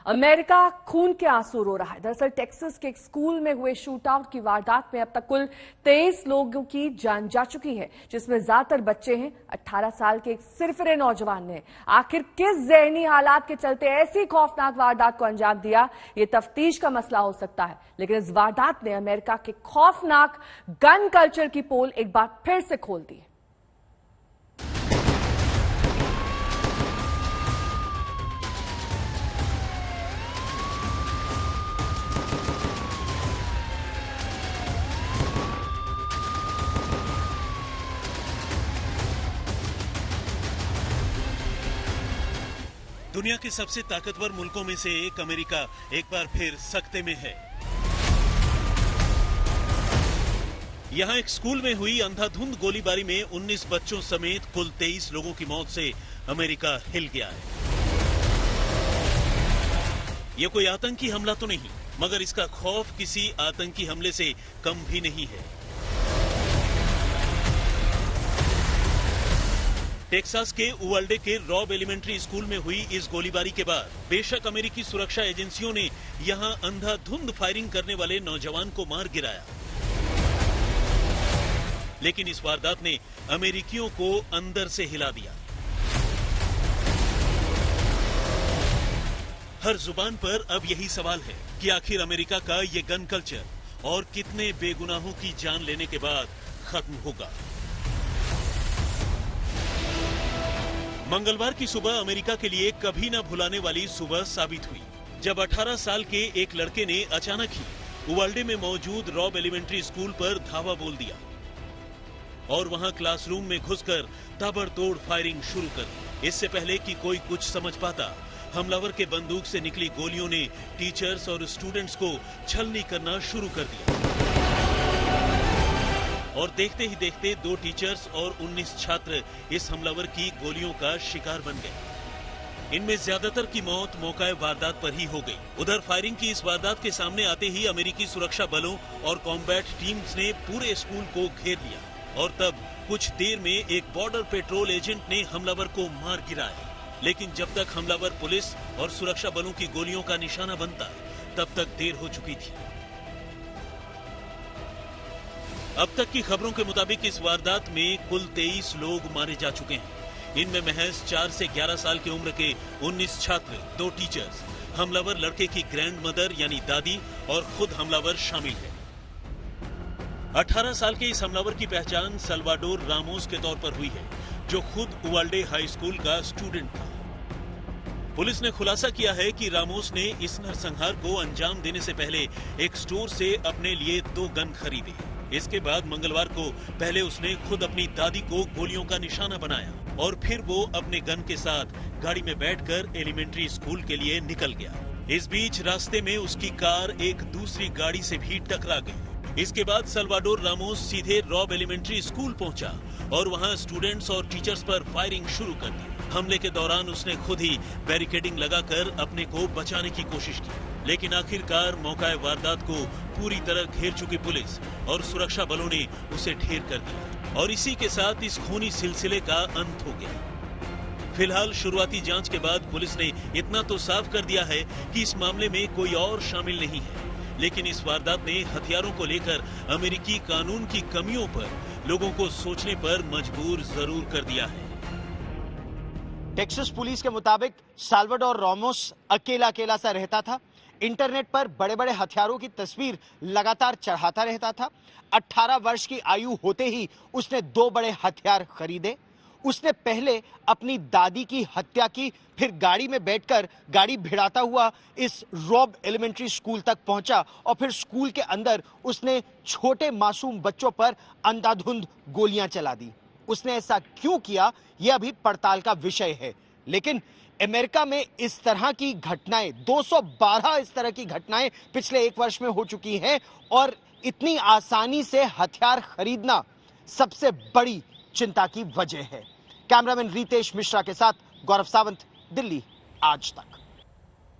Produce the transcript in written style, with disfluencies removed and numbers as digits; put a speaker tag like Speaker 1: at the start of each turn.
Speaker 1: America खून के आंसू रो रहा है। दरअसल टेक्सास के एक स्कूल में हुए शूटआउट की वारदात में अब तक कुल 23 लोगों की जान जा चुकी है, जिसमें ज्यादातर बच्चे हैं। 18 साल के एक सिरफिरे नौजवान ने आखिर किस जहनी हालात के चलते ऐसी खौफनाक वारदात को अंजाम दिया, ये तफ्तीश का मसला हो सकता है। लेकिन इस वारदात ने अमेरिका के खौफनाक गन कल्चर की पोल एक बार फिर से खोल दी।
Speaker 2: दुनिया के सबसे ताकतवर मुल्कों में से एक अमेरिका एक बार फिर सकते में है। यहां एक स्कूल में हुई अंधाधुंध गोलीबारी में 19 बच्चों समेत कुल 23 लोगों की मौत से अमेरिका हिल गया है। यह कोई आतंकी हमला तो नहीं, मगर इसका खौफ किसी आतंकी हमले से कम भी नहीं है। टेक्सास के उवाल्डे के रॉब एलिमेंट्री स्कूल में हुई इस गोलीबारी के बाद बेशक अमेरिकी सुरक्षा एजेंसियों ने यहां अंधाधुंध फायरिंग करने वाले नौजवान को मार गिराया, लेकिन इस वारदात ने अमेरिकियों को अंदर से हिला दिया। हर जुबान पर अब यही सवाल है कि आखिर अमेरिका का ये गन कल्चर और कितने बेगुनाहों की जान लेने के बाद खत्म होगा। मंगलवार की सुबह अमेरिका के लिए कभी न भुलाने वाली सुबह साबित हुई, जब 18 साल के एक लड़के ने अचानक ही उवाल्डे में मौजूद रॉब एलिमेंट्री स्कूल पर धावा बोल दिया और वहां क्लासरूम में घुसकर ताबड़तोड़ फायरिंग शुरू कर दी। इससे पहले कि कोई कुछ समझ पाता, हमलावर के बंदूक से निकली गोलियों ने टीचर्स और स्टूडेंट्स को छलनी करना शुरू कर दिया और देखते ही देखते 2 टीचर्स और 19 छात्र इस हमलावर की गोलियों का शिकार बन गए। इनमें ज्यादातर की मौत मौका वारदात पर ही हो गई। उधर फायरिंग की इस वारदात के सामने आते ही अमेरिकी सुरक्षा बलों और कॉम्बैट टीम्स ने पूरे स्कूल को घेर लिया और तब कुछ देर में एक बॉर्डर पेट्रोल एजेंट ने हमलावर को मार गिराया। लेकिन जब तक हमलावर पुलिस और सुरक्षा बलों की गोलियों का निशाना बनता, तब तक देर हो चुकी थी। अब तक की खबरों के मुताबिक इस वारदात में कुल 23 लोग मारे जा चुके हैं। इनमें महज 4 से 11 साल की उम्र के 19 छात्र, 2 टीचर्स, हमलावर लड़के की ग्रैंड मदर यानी दादी और खुद हमलावर शामिल है। 18 साल के इस हमलावर की पहचान सल्वाडोर रामोस के तौर पर हुई है, जो खुद उवाल्डे हाई स्कूल का स्टूडेंट था। पुलिस ने खुलासा किया है कि रामोस ने इस नरसंहार को अंजाम देने से पहले एक स्टोर से अपने लिए 2 गन खरीदे। इसके बाद मंगलवार को पहले उसने खुद अपनी दादी को गोलियों का निशाना बनाया और फिर वो अपने गन के साथ गाड़ी में बैठकर एलिमेंट्री स्कूल के लिए निकल गया। इस बीच रास्ते में उसकी कार एक दूसरी गाड़ी से भी टकरा गई। इसके बाद सल्वाडोर रामोस सीधे रॉब एलिमेंट्री स्कूल पहुंचा और वहां स्टूडेंट्स और टीचर्स पर फायरिंग शुरू कर दी। हमले के दौरान उसने खुद ही बैरिकेडिंग लगाकर अपने को बचाने की कोशिश की, लेकिन आखिरकार मौका वारदात को पूरी तरह घेर चुकी पुलिस और सुरक्षा बलों ने उसे ढेर कर दिया और इसी के साथ इस खूनी सिलसिले का अंत हो गया। फिलहाल शुरुआती जांच के बाद पुलिस ने इतना तो साफ कर दिया है कि इस मामले में कोई और शामिल नहीं है, लेकिन इस वारदात ने हथियारों को लेकर अमेरिकी कानून की कमियों पर लोगों को सोचने पर मजबूर जरूर कर दिया है।
Speaker 3: टेक्सास पुलिस के मुताबिक साल्वाडोर रामोस अकेला सा रहता था। इंटरनेट पर बड़े बड़े हथियारों की तस्वीर लगातार चढ़ाता रहता था। 18 वर्ष की आयु होते ही उसने 2 बड़े हथियार खरीदे। उसने पहले अपनी दादी की हत्या की, फिर गाड़ी में बैठकर गाड़ी भिड़ाता हुआ इस रॉब एलिमेंट्री स्कूल तक पहुंचा और फिर स्कूल के अंदर उसने छोटे मासूम बच्चों पर अंधाधुंध गोलियां चला दी। उसने ऐसा क्यों किया, यह अभी पड़ताल का विषय है। लेकिन अमेरिका में इस तरह की घटनाएं, 212 इस तरह की घटनाएं पिछले 1 वर्ष में हो चुकी हैं और इतनी आसानी से हथियार खरीदना सबसे बड़ी चिंता की वजह है। कैमरामैन रितेश मिश्रा के साथ गौरव सावंत, दिल्ली आज तक।